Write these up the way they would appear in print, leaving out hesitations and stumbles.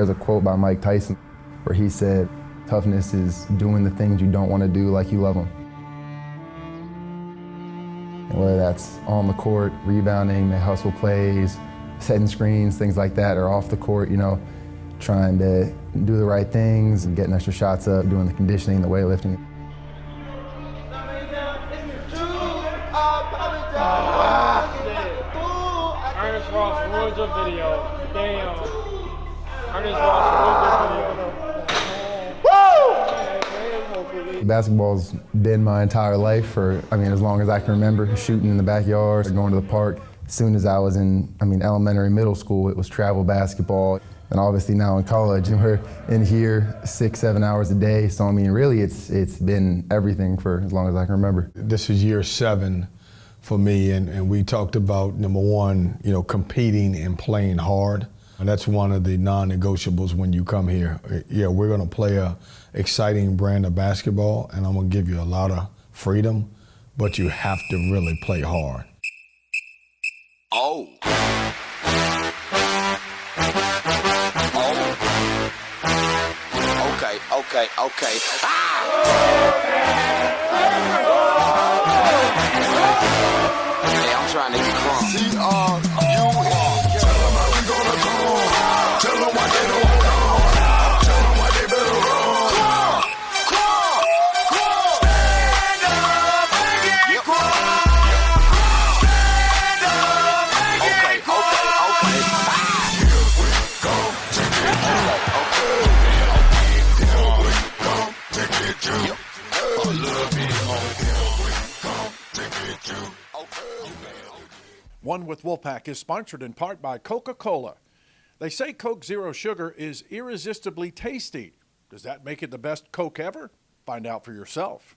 There's a quote by Mike Tyson where he said, toughness is doing the things you don't want to do like you love them. And whether that's on the court, rebounding, the hustle plays, setting screens, things like that, or off the court, you know, trying to do the right things, and getting extra shots up, doing the conditioning, the weightlifting. Ernest Ross ruined your video. Damn. Ernest Ross ruined your video. Basketball's been my entire life for, as long as I can remember, shooting in the backyard, going to the park. As soon as I was in, elementary, middle school, it was travel basketball. And obviously now in college, and we're in here 6-7 hours a day. So really it's been everything for as long as I can remember. This is year 7 for me, and we talked about, number one, competing and playing hard. And that's one of the non-negotiables when you come here. Yeah, we're gonna play a exciting brand of basketball, and I'm gonna give you a lot of freedom, but you have to really play hard. Oh. Okay. Hey, I'm trying to get crunk. C-R-U-N. Tell them how we gonna come. Tell them why they don't hold on. Tell them why they better run. Crunk. Stand up and get crunk. Stand up and get crunk. Okay. Here we go. Okay. One with Wolfpack is sponsored in part by Coca-Cola. They say Coke Zero Sugar is irresistibly tasty. Does that make it the best Coke ever? Find out for yourself.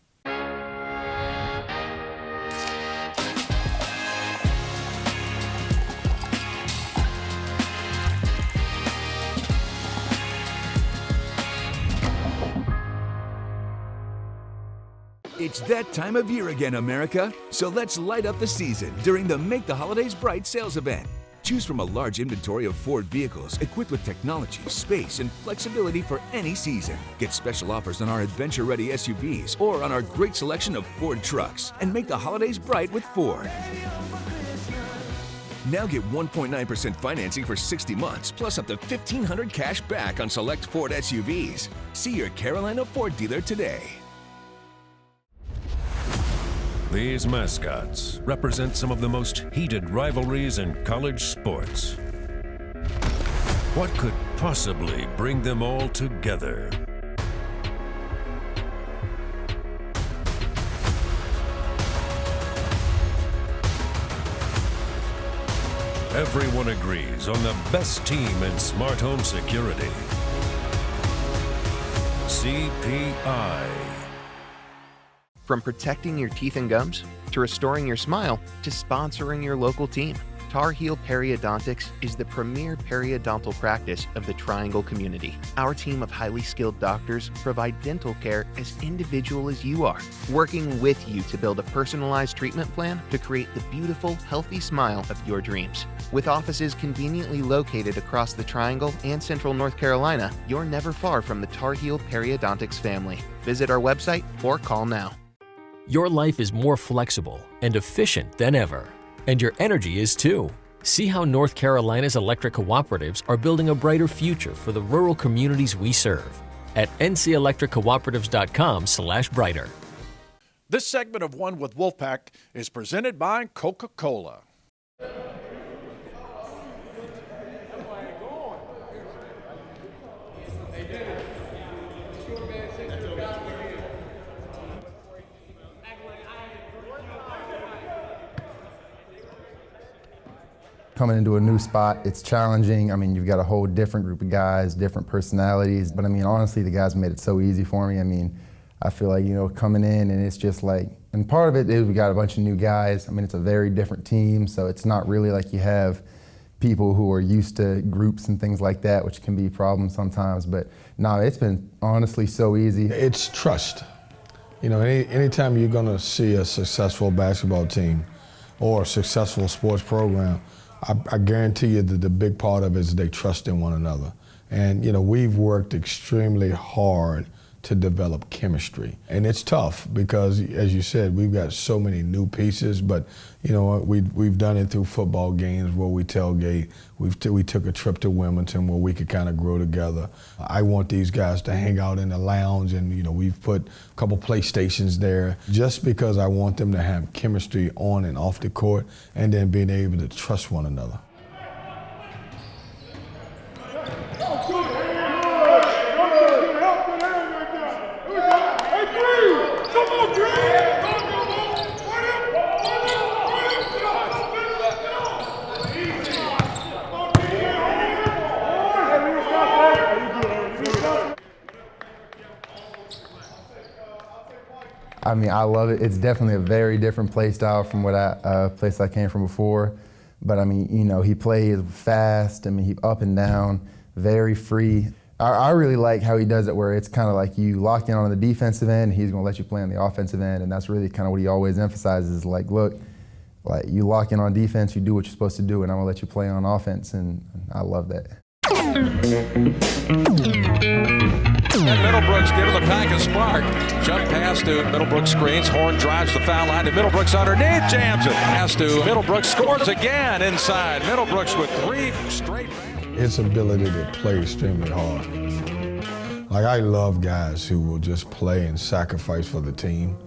It's that time of year again, America. So let's light up the season during the Make the Holidays Bright sales event. Choose from a large inventory of Ford vehicles equipped with technology, space, and flexibility for any season. Get special offers on our adventure-ready SUVs or on our great selection of Ford trucks. And make the holidays bright with Ford. Now get 1.9% financing for 60 months, plus up to $1,500 cash back on select Ford SUVs. See your Carolina Ford dealer today. These mascots represent some of the most heated rivalries in college sports. What could possibly bring them all together? Everyone agrees on the best team in smart home security. CPI. From protecting your teeth and gums, to restoring your smile, to sponsoring your local team, Tar Heel Periodontics is the premier periodontal practice of the Triangle community. Our team of highly skilled doctors provide dental care as individual as you are, working with you to build a personalized treatment plan to create the beautiful, healthy smile of your dreams. With offices conveniently located across the Triangle and Central North Carolina, you're never far from the Tar Heel Periodontics family. Visit our website or call now. Your life is more flexible and efficient than ever, and your energy is too. See how North Carolina's electric cooperatives are building a brighter future for the rural communities we serve at ncelectriccooperatives.com/brighter. This segment of One with Wolfpack is presented by Coca-Cola. Coming into a new spot, it's challenging. You've got a whole different group of guys, different personalities. But honestly, the guys made it so easy for me. I feel like, coming in and it's just like, and part of it is we got a bunch of new guys. It's a very different team, so it's not really like you have people who are used to groups and things like that, which can be problems sometimes. But no, it's been honestly so easy. It's trust. Anytime you're gonna see a successful basketball team or a successful sports program, I guarantee you that the big part of it is they trust in one another. And, we've worked extremely hard to develop chemistry. And it's tough because, as you said, we've got so many new pieces, but we've done it through football games where we tailgate. We took a trip to Wilmington where we could kind of grow together. I want these guys to hang out in the lounge, and we've put a couple PlayStations there just because I want them to have chemistry on and off the court, and then being able to trust one another. I mean, I love it. It's definitely a very different play style from what place I came from before. But I mean, he plays fast. I mean, he up and down, very free. I really like how he does it where it's kind of like you lock in on the defensive end, he's going to let you play on the offensive end, and that's really kind of what he always emphasizes, like, look, like you lock in on defense, you do what you're supposed to do, and I'm going to let you play on offense, and I love that. And Middlebrooks giving the pack a spark. Jump pass to Middlebrooks screens. Horn drives the foul line to Middlebrooks underneath. Jams it. Pass to Middlebrooks. Scores again inside. Middlebrooks with 3 straight. His ability to play extremely hard. Like, I love guys who will just play and sacrifice for the team.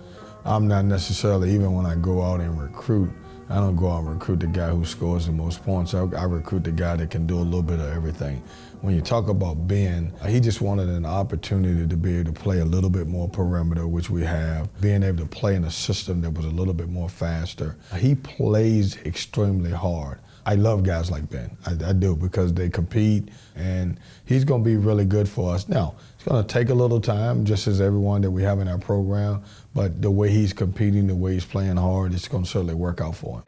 I'm not necessarily, even when I go out and recruit, I don't go out and recruit the guy who scores the most points. I recruit the guy that can do a little bit of everything. When you talk about Ben, he just wanted an opportunity to be able to play a little bit more perimeter, which we have, being able to play in a system that was a little bit more faster. He plays extremely hard. I love guys like Ben. I do, because they compete, and he's going to be really good for us. Now, it's going to take a little time, just as everyone that we have in our program, but the way he's competing, the way he's playing hard, it's going to certainly work out for him.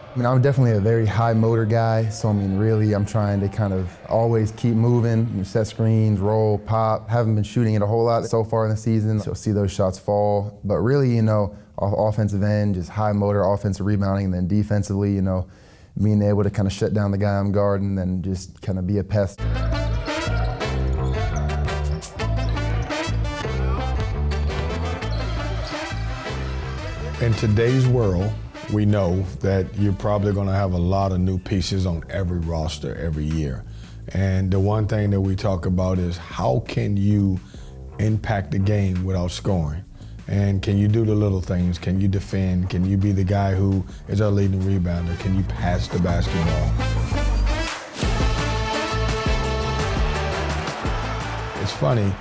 I mean, I'm definitely a very high motor guy, so I mean, really, I'm trying to kind of always keep moving, set screens, roll, pop. Haven't been shooting it a whole lot so far in the season, so see those shots fall. But really, offensive end, just high motor, offensive rebounding, and then defensively, being able to kind of shut down the guy I'm guarding and then just kind of be a pest. In today's world, we know that you're probably going to have a lot of new pieces on every roster every year. And the one thing that we talk about is how can you impact the game without scoring? And can you do the little things? Can you defend? Can you be the guy who is our leading rebounder? Can you pass the basketball? It's funny,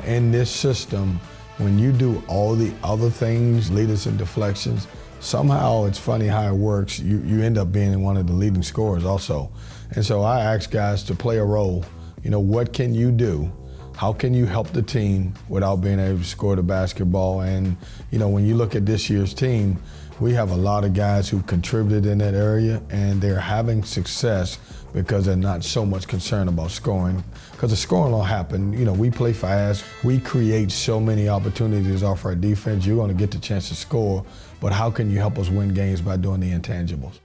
in this system, when you do all the other things, lead us in deflections, somehow it's funny how it works. You end up being one of the leading scorers also. And so I ask guys to play a role. What can you do? How can you help the team without being able to score the basketball? And when you look at this year's team, we have a lot of guys who contributed in that area, and they're having success because they're not so much concerned about scoring. Because the scoring will happen. We play fast. We create so many opportunities off our defense. You're going to get the chance to score, but how can you help us win games by doing the intangibles?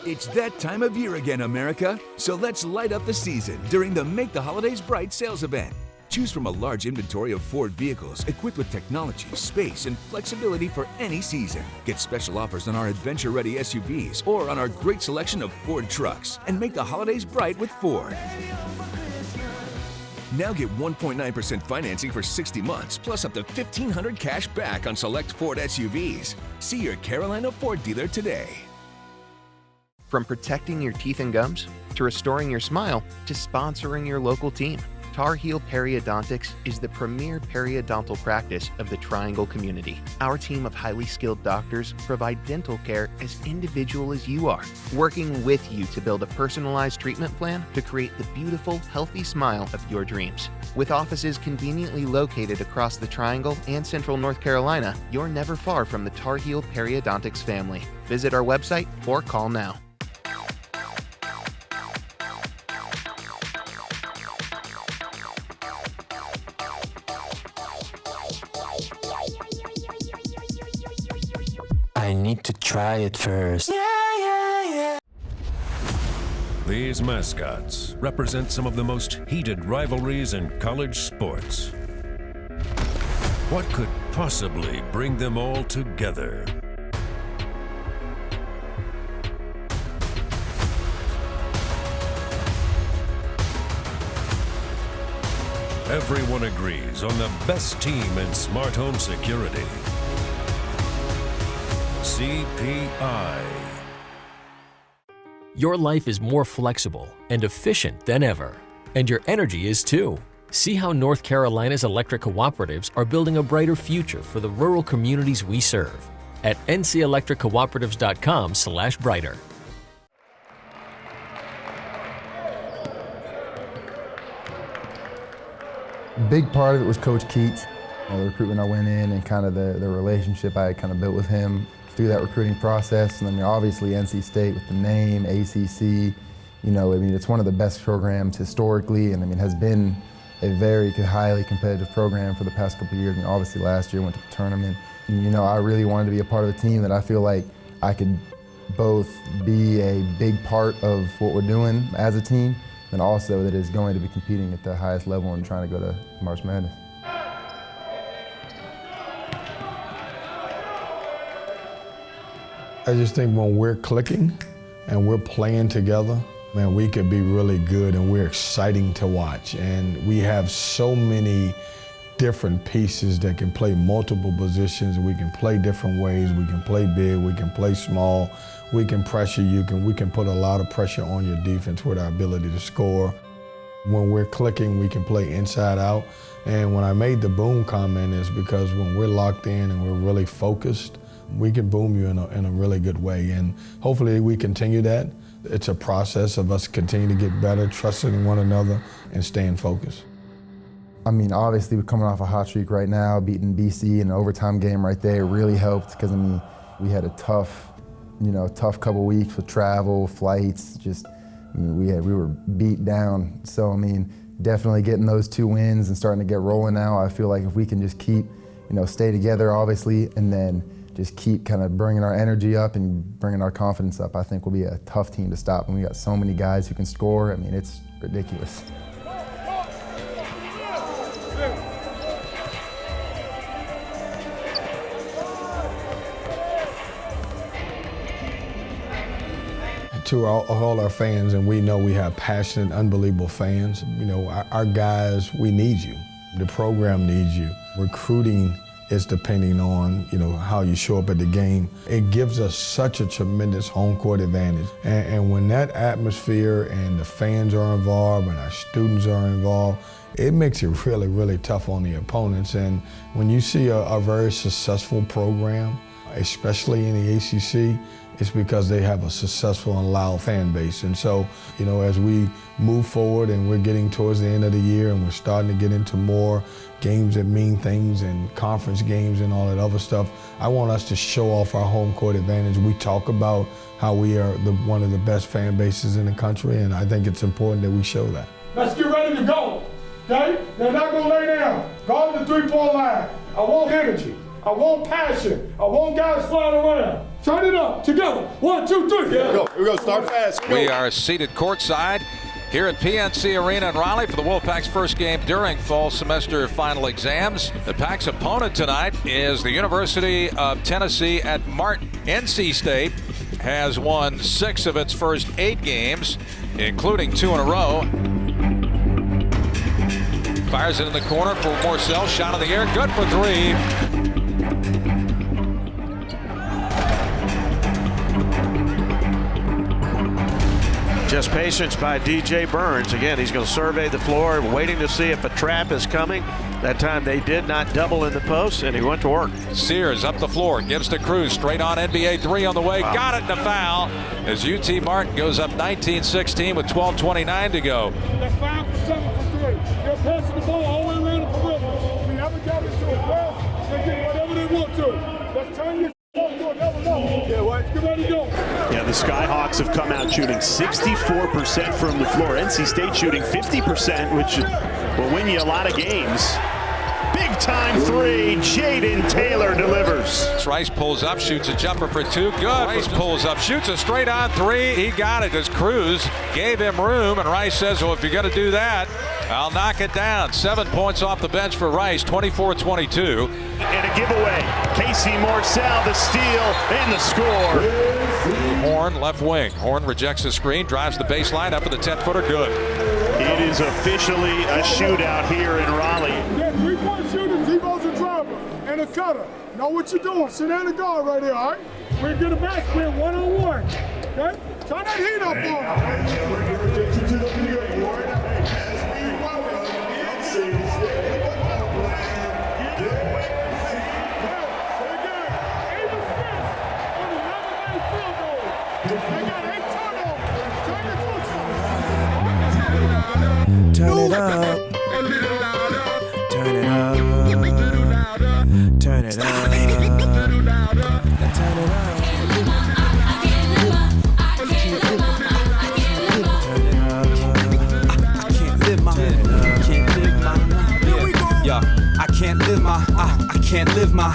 It's that time of year again, America. So let's light up the season during the Make the Holidays Bright sales event. Choose from a large inventory of Ford vehicles equipped with technology, space, and flexibility for any season. Get special offers on our adventure-ready SUVs or on our great selection of Ford trucks, and make the holidays bright with Ford. Now get 1.9% financing for 60 months, plus up to $1,500 cash back on select Ford SUVs. See your Carolina Ford dealer today. From protecting your teeth and gums, to restoring your smile, to sponsoring your local team, Tar Heel Periodontics is the premier periodontal practice of the Triangle community. Our team of highly skilled doctors provide dental care as individual as you are, working with you to build a personalized treatment plan to create the beautiful, healthy smile of your dreams. With offices conveniently located across the Triangle and Central North Carolina, you're never far from the Tar Heel Periodontics family. Visit our website or call now. need to try it first. These mascots represent some of the most heated rivalries in college sports. What could possibly bring them all together? Everyone agrees on the best team in smart home security. CPI. Your life is more flexible and efficient than ever, and your energy is too. See how North Carolina's electric cooperatives are building a brighter future for the rural communities we serve at ncelectriccooperatives.com/brighter. Big part of it was Coach Keats. The recruitment I went in and kind of the relationship I had kind of built with him through that recruiting process. And I mean, obviously NC State with the name, ACC, it's one of the best programs historically, and I mean, has been a very highly competitive program for the past couple of years. I mean, obviously last year went to the tournament. And, I really wanted to be a part of a team that I feel like I could both be a big part of what we're doing as a team, and also that is going to be competing at the highest level and trying to go to March Madness. I just think when we're clicking and we're playing together, man, we could be really good and we're exciting to watch. And we have so many different pieces that can play multiple positions. We can play different ways. We can play big, we can play small, we can pressure you, we can put a lot of pressure on your defense with our ability to score. When we're clicking, we can play inside out. And when I made the boom comment is because when we're locked in and we're really focused, we can boom you in a really good way. And hopefully we continue that. It's a process of us continuing to get better, trusting one another, and staying focused. I mean, obviously we're coming off a hot streak right now, beating BC in an overtime game right there really helped because, I mean, we had a tough couple weeks with travel, flights, we were beat down. So, I mean, definitely getting those 2 wins and starting to get rolling now. I feel like if we can just keep, stay together, obviously, and then just keep kind of bringing our energy up and bringing our confidence up, I think we'll be a tough team to stop. And we got so many guys who can score. I mean, it's ridiculous. To all our fans, and we know we have passionate, unbelievable fans. Our guys, we need you. The program needs you. Recruiting is depending on, how you show up at the game. It gives us such a tremendous home court advantage. And when that atmosphere and the fans are involved and our students are involved, it makes it really, really tough on the opponents. And when you see a very successful program, especially in the ACC, it's because they have a successful and loud fan base. And so, as we move forward and we're getting towards the end of the year and we're starting to get into more games that mean things and conference games and all that other stuff, I want us to show off our home court advantage. We talk about how we are one of the best fan bases in the country, and I think it's important that we show that. Let's get ready to go, okay? They're not gonna lay down. Guard the 3-4 line. I want energy. I want passion. I want guys flying around. Turn it up together. 1, 2, 3. Here we go. We're gonna start fast. We are seated courtside here at PNC Arena in Raleigh for the Wolfpack's first game during fall semester final exams. The Pack's opponent tonight is the University of Tennessee at Martin. NC State has won 6 of its first 8 games, including 2 in a row. Fires it in the corner for Morcell. Shot in the air. Good for 3. Just patience by DJ Burns. Again, he's going to survey the floor, waiting to see if a trap is coming. That time they did not double in the post, and he went to work. Sears up the floor, gives to Cruz, straight on NBA 3 on the way. Wow. Got it in a foul as UT Martin goes up 19-16 with 12:29 to go. That's 5 for 7 for 3. They're passing the ball all the way around the perimeter. We haven't got it to a pass. They get whatever they want to. Let's turn your to another level. Yeah, what? Get ready to go. Yeah, the Skyhawks have come out shooting 64% from the floor. NC State shooting 50%, which will win you a lot of games. big-time three. Jaden Taylor delivers. Rice pulls up, shoots a jumper for two. Good. Rice pulls up, shoots a straight on three. He got it as Cruz gave him room, and Rice says, well, if you're going to do that, I'll knock it down. 7 points off the bench for Rice, 24-22. And a giveaway. Casey Morsell, the steal and the score. Horn, left wing. Horn rejects the screen, drives the baseline up at the 10-footer. Good. It is officially a shootout here in Raleigh. Yeah, three-point shooters, Debo's a driver and a cutter. Know what you're doing. Sit down and guard right here, all right? We're going to get a back spin one-on-one. Okay? Turn that heat up on. Turn it up. Turn it up. Turn it up. I can't live my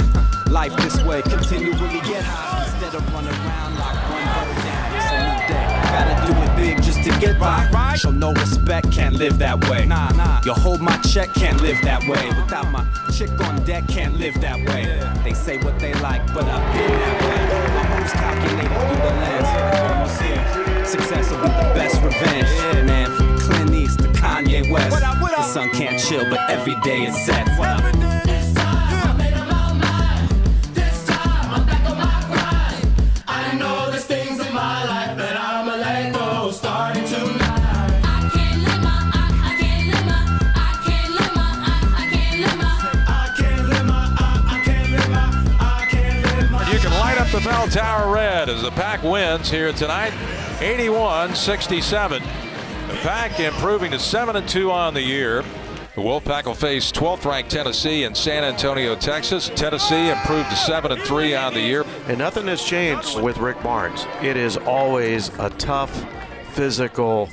life this way. Continually get high instead of run around like one bird down. It's a new day. Gotta do it big just to get by. Show no respect, can't live that way. Nah. You hold my check, can't live that way. Without my chick on deck, can't live that way. They say what they like, but I've been that way. My moves calculated through the lens. Almost here. Success will be the best revenge. Man, from Clint East to Kanye West. The sun can't chill, but every day is set. The bell tower red as the Pack wins here tonight, 81-67. The Pack improving to 7-2 on the year. The Wolfpack will face 12th-ranked Tennessee in San Antonio, Texas. Tennessee improved to 7-3 on the year. And nothing has changed with Rick Barnes. It is always a tough, physical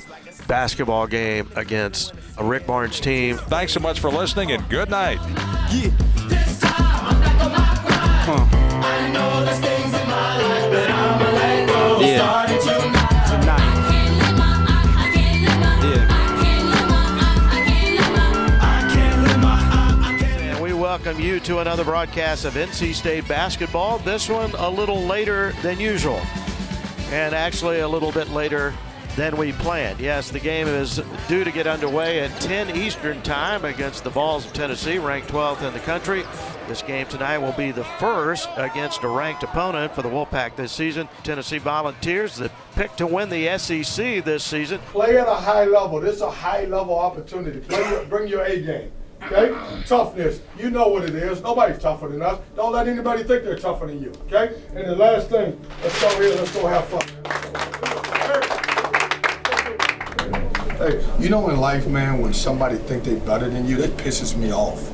basketball game against a Rick Barnes team. Thanks so much for listening, and good night. Yeah. I know there's things in my life that I'ma let go. Starting tonight. And we welcome you to another broadcast of NC State basketball. This one a little later than usual, and actually a little bit later than we planned. Yes, the game is due to get underway at 10 Eastern time against the Vols of Tennessee, ranked 12th in the country. This game tonight will be the first against a ranked opponent for the Wolfpack this season. Tennessee Volunteers, the pick to win the SEC this season. Play at a high level. This is a high-level opportunity. Bring your A game. Okay? Toughness. You know what it is. Nobody's tougher than us. Don't let anybody think they're tougher than you. Okay? And the last thing, let's go here. Let's go have fun. Hey, you know in life, man, when somebody think they're better than you, that pisses me off.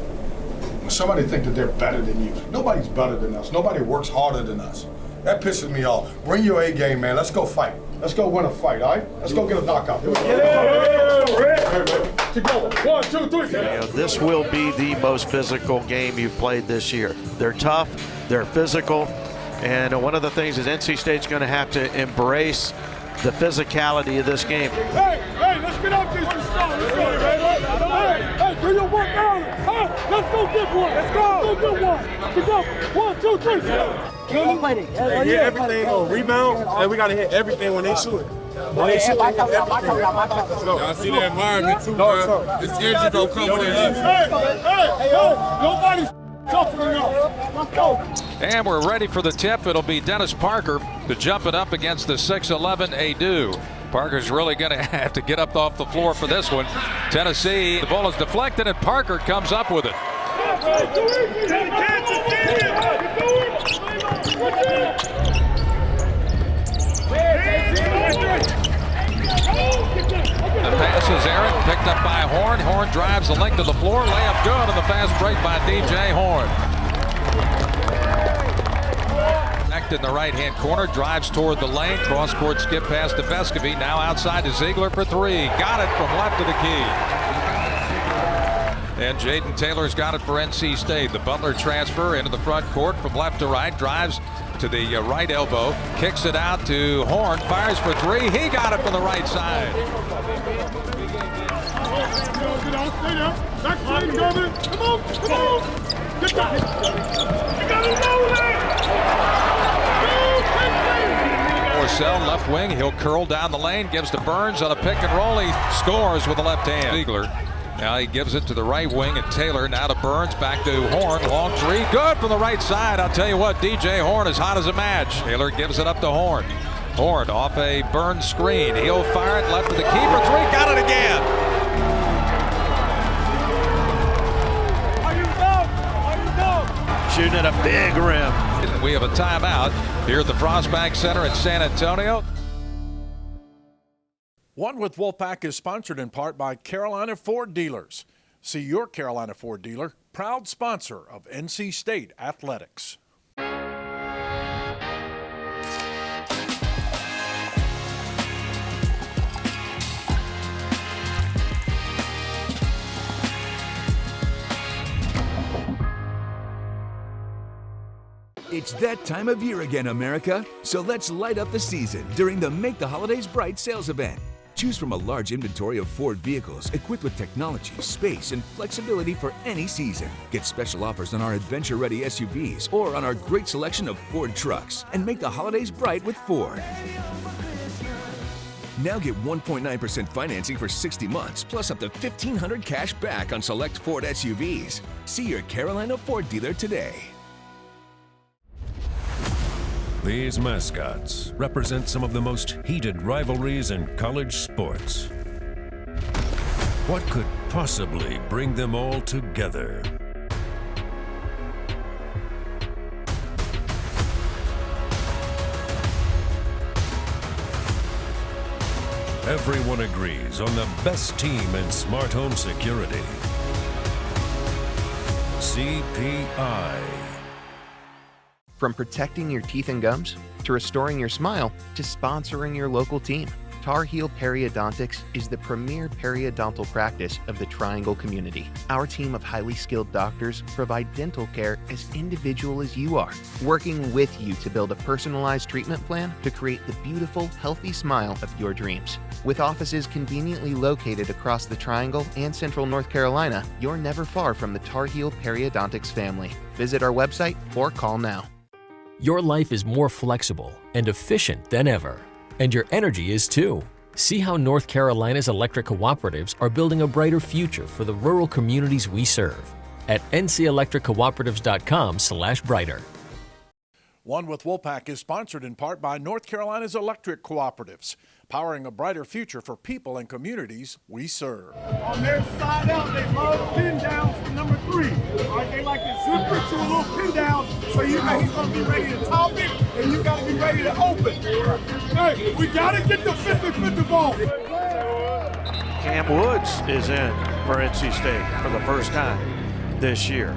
When somebody think that they're better than you, nobody's better than us. Nobody works harder than us. That pisses me off. Bring your A game, man. Let's go fight. Let's go win a fight, all right? Let's go get a knockout. Together. 1, 2, 3. This will be the most physical game you've played this year. They're tough, they're physical, and one of the things is NC State's going to have to embrace the physicality of this game. Hey, let's get out this start. Let's go, hey, do your work early. Hey, let's go get one. Let's go get one. Together. 1, 2, 3. Hit everything on rebound, and we got to hit everything when they shoot it. Y'all see the environment too, bro. This energy gonna come with it. Hey, nobody's tougher than us. Let's go. And we're ready for the tip. It'll be Dennis Parker to jump it up against the 6'11" Adu. Parker's really going to have to get up off the floor for this one. Tennessee, the ball is deflected, and Parker comes up with it. The pass is errant, picked up by Horn. Horn drives the length of the floor. Layup good, and the fast break by DJ Horn. In the right-hand corner, drives toward the lane, cross-court skip pass to Vescovy, now outside to Ziegler for three. Got it from left of the key. And Jaden Taylor's got it for NC State. The Butler transfer into the front court from left to right, drives to the right elbow, kicks it out to Horn, fires for three. He got it from the right side. Orcel, left wing, he'll curl down the lane, gives to Burns on a pick and roll. He scores with the left hand. Ziegler. Now he gives it to the right wing, and Taylor now to Burns, back to Horn, long three, good from the right side. I'll tell you what, DJ Horn is hot as a match. Taylor gives it up to Horn. Horn off a Burns screen. He'll fire it left to the keeper, three, got it again. Shooting at a big rim. We have a timeout here at the Frost Bank Center in San Antonio. One with Wolfpack is sponsored in part by Carolina Ford Dealers. See your Carolina Ford dealer, proud sponsor of NC State Athletics. It's that time of year again, America. So let's light up the season during the Make the Holidays Bright sales event. Choose from a large inventory of Ford vehicles equipped with technology, space, and flexibility for any season. Get special offers on our adventure-ready SUVs or on our great selection of Ford trucks. And make the holidays bright with Ford. Now get 1.9% financing for 60 months, plus up to $1,500 cash back on select Ford SUVs. See your Carolina Ford dealer today. These mascots represent some of the most heated rivalries in college sports. What could possibly bring them all together? Everyone agrees on the best team in smart home security. CPI. From protecting your teeth and gums, to restoring your smile, to sponsoring your local team, Tar Heel Periodontics is the premier periodontal practice of the Triangle community. Our team of highly skilled doctors provide dental care as individual as you are, working with you to build a personalized treatment plan to create the beautiful, healthy smile of your dreams. With offices conveniently located across the Triangle and Central North Carolina, you're never far from the Tar Heel Periodontics family. Visit our website or call now. Your life is more flexible and efficient than ever, and your energy is too. See how North Carolina's electric cooperatives are building a brighter future for the rural communities we serve at ncelectriccooperatives.com/brighter. One with Wolfpack is sponsored in part by North Carolina's electric cooperatives, powering a brighter future for people and communities we serve. On their side out, they love pin downs for number 3. All right, they like to zip it to a little pin down, so you know he's going to be ready to top it, and you got to be ready to open. Hey, we got to get the 50-50 ball. Cam Woods is in for NC State for the first time this year.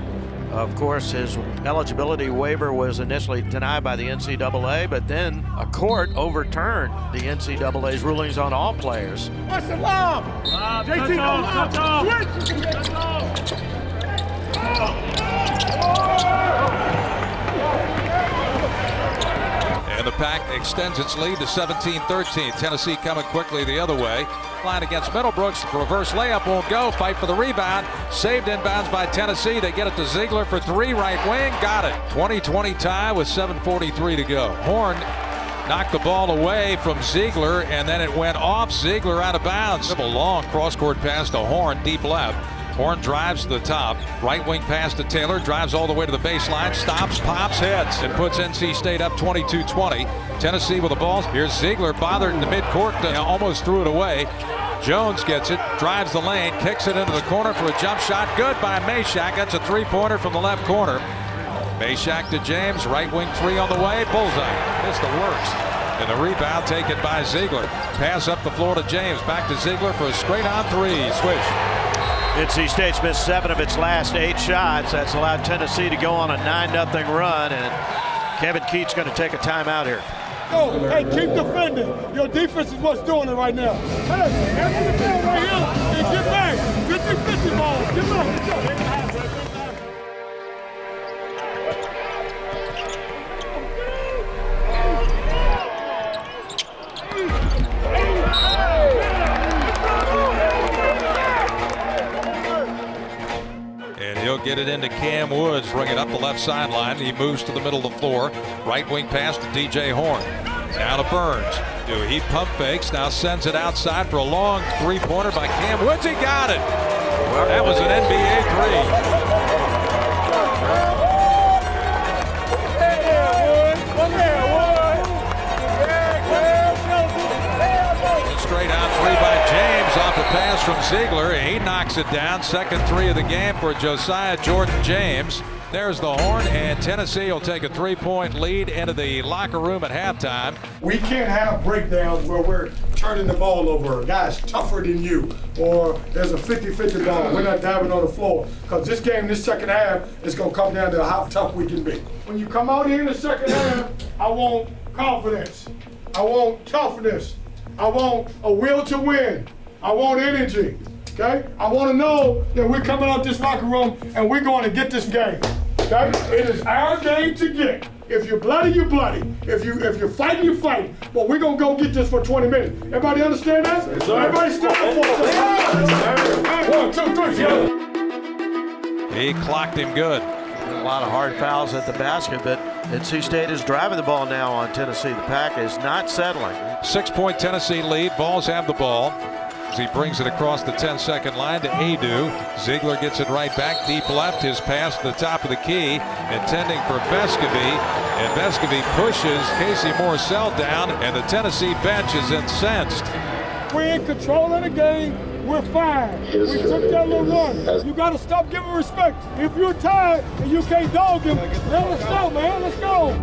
Of course, his eligibility waiver was initially denied by the NCAA, but then a court overturned the NCAA's rulings on all players. What's the lob? JT, go switch! And the Pack extends its lead to 17-13. Tennessee coming quickly the other way. Line against Middlebrooks. Reverse layup won't go. Fight for the rebound. Saved inbounds by Tennessee. They get it to Ziegler for 3. Right wing. Got it. 20-20 tie with 7:43 to go. Horn knocked the ball away from Ziegler, and then it went off Ziegler out of bounds. A long cross-court pass to Horn, deep left. Horn drives to the top. Right wing pass to Taylor. Drives all the way to the baseline. Stops, pops, hits, and puts NC State up 22-20. Tennessee with the ball. Here's Ziegler, bothered in the midcourt. Almost threw it away. Jones gets it. Drives the lane. Kicks it into the corner for a jump shot. Good by Meshack. That's a three-pointer from the left corner. Meshack to James. Right wing 3 on the way. Bullseye. Missed the works. And the rebound taken by Ziegler. Pass up the floor to James. Back to Ziegler for a straight-on 3. Swish. NC State's missed 7 of its last 8 shots. That's allowed Tennessee to go on a 9-0 run, and Kevin Keatts going to take a timeout here. Go. Hey, keep defending. Your defense is what's doing it right now. Hey, answer the ball right here and get back. 50-50 ball. Get back. And he'll get it into Cam Woods, bring it up the left sideline. He moves to the middle of the floor. Right wing pass to DJ Horn. Now to Burns. He pump fakes, now sends it outside for a long three-pointer by Cam Woods. He got it. That was an NBA three. Straight out three by James off a pass from Ziegler. He knocks it down. Second three of the game for Josiah Jordan James. There's the horn, and Tennessee will take a three-point lead into the locker room at halftime. We can't have breakdowns where we're turning the ball over. A guy's tougher than you, or there's a 50-50 ball. We're not diving on the floor. Because this game, this second half, is going to come down to how tough we can be. When you come out here in the second half, I want confidence. I want toughness. I want a will to win. I want energy. Okay? I want to know that we're coming out this locker room and we're going to get this game. Okay? It is our game to get. If you're bloody, you're bloody. If you're fighting, you fight. But we're gonna go get this for 20 minutes. Everybody understand that? Everybody step up for it. He clocked him good. A lot of hard fouls at the basket, but NC State is driving the ball now on Tennessee. The Pack is not settling. 6-point Tennessee lead. Vols have the ball. As he brings it across the 10-second line to Adu. Ziegler gets it right back deep left. His pass to the top of the key, intending for Vescovy. And Vescovy pushes Casey Morsell down, and the Tennessee bench is incensed. We're in control of the game. We're fine. We took that little run. You got to stop giving respect. If you're tired and you can't dog him, let's go, man. Let's go.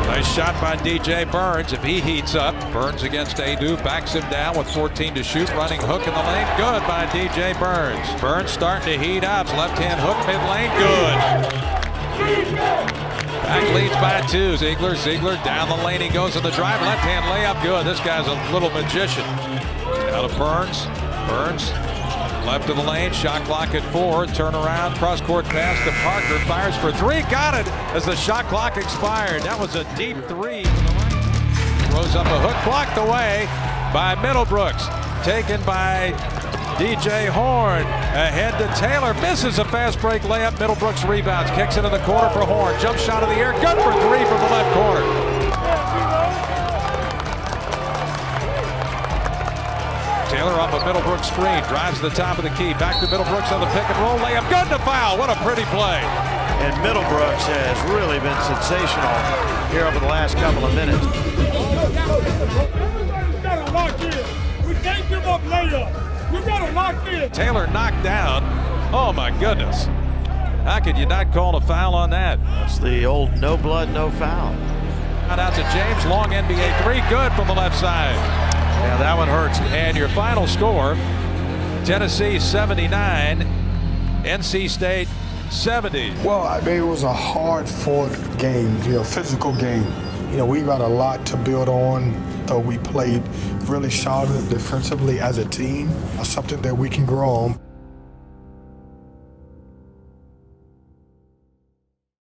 Nice shot by DJ Burns. If he heats up, Burns against Adu, backs him down with 14 to shoot. Running hook in the lane, good by DJ Burns. Burns starting to heat up. Left-hand hook mid-lane, good. Pack leads by 2. Ziegler down the lane. He goes in the drive. Left-hand layup, good. This guy's a little magician. Now to Burns. Left of the lane, shot clock at 4. Turnaround, cross-court pass to Parker. Fires for 3, got it as the shot clock expired. That was a deep 3. Throws up a hook, blocked away by Middlebrooks. Taken by DJ Horn. Ahead to Taylor, misses a fast break layup. Middlebrooks rebounds, kicks it in the corner for Horn. Jump shot in the air, good for 3 from the left corner. Taylor off a Middlebrooks screen, drives to the top of the key, back to Middlebrooks on the pick and roll layup, good to foul, what a pretty play. And Middlebrooks has really been sensational here over the last couple of minutes. Everybody's got to lock in. We can't give up layup. We got to lock in. Taylor knocked down, oh my goodness. How could you not call a foul on that? It's the old no blood, no foul. Out to James, long NBA 3, good from the left side. Yeah, that one hurts. And your final score, Tennessee 79, NC State 70. Well, it was a hard-fought game, physical game. We got a lot to build on, though we played really solid defensively as a team, something that we can grow on.